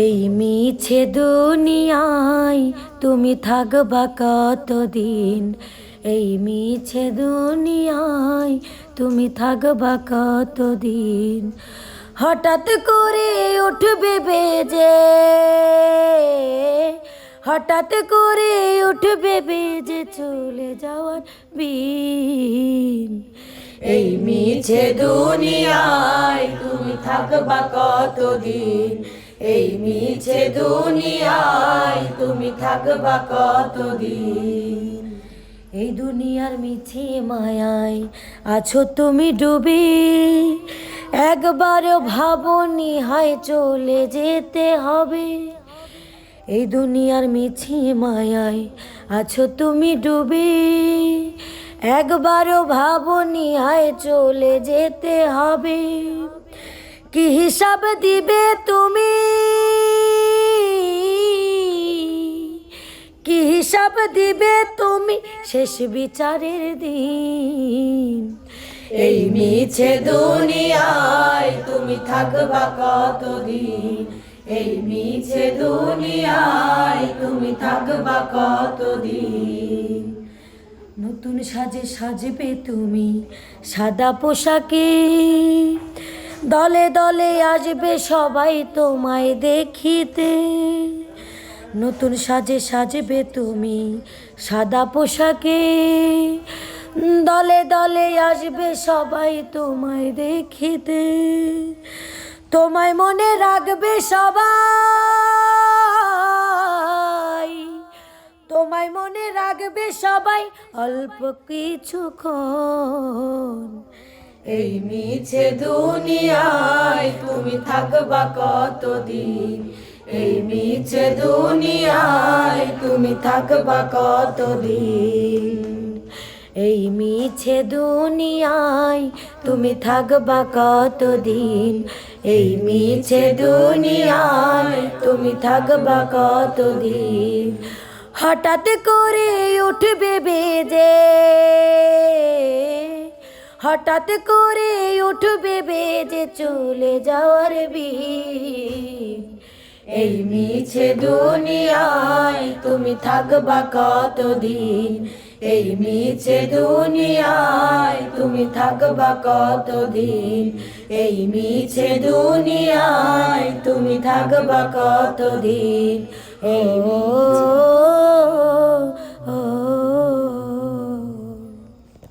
এই মিছে দুনিয়ায় তুমি থাকবা কতদিন? এই মিছে দুনিয়ায় তুমি থাকবা কতদিন? হঠাৎ করে উঠবে বেজে, হঠাৎ করে উঠবে বেজে চলে যাওয়ার বিন। এই মিছে দুনিয়ায় তুমি থাকবা কতদিন? এই মিছে দুনিয়ায় তুমি থাকবা কতদিন? এই দুনিয়ার মিছে মায়ায় আছো তুমি ডুবে, একবারও ভাবনি হায় চলে যেতে হবে। এই দুনিয়ার মিছে মায়ায় আছো তুমি ডুবে, একবারও ভাবনি হায় চলে যেতে হবে। কি হিসাব দিবে তুমি, কি হিসাব দিবে তুমি শেষ বিচারের দিন? এই মিছে দুনিয়ায় তুমি থাকবা কতদিন? এই মিছে দুনিয়ায় তুমি থাকবা কতদিন? নতুন সাজে সাজবে তুমি সাদা পোশাকে, দলে দলে আসবে সবাই তোমায় দেখিতে। নতুন সাজে সাজবে তুমি সাদা পোশাকে, দলে দলে আসবে সবাই তোমায় দেখিতে। তোমায় মনে রাখবে সবাই, তোমায় মনে রাখবে সবাই অল্প কিছুক্ষণ। এই মিছে দুনিয়ায় তুমি থাকবা কতদিন? এই মিছে দুনিয়ায় তুমি থাকবা কতদিন? এই মিছে দুনিয়ায় তুমি থাকবা কতদিন? এই মিছে দুনিয়ায় তুমি থাকবা কতদিন? হঠাৎ করে উঠবে বেজে, হঠাৎ করে উঠবে বেজে চলে যাওয়ার বিন। এই মিছে দুনিয়ায় তুমি থাকবা কতদিন? এই মিছে দুনিয়ায় তুমি থাকবা কতদিন? এই মিছে দুনিয়ায় তুমি থাকবা কতদিন? ও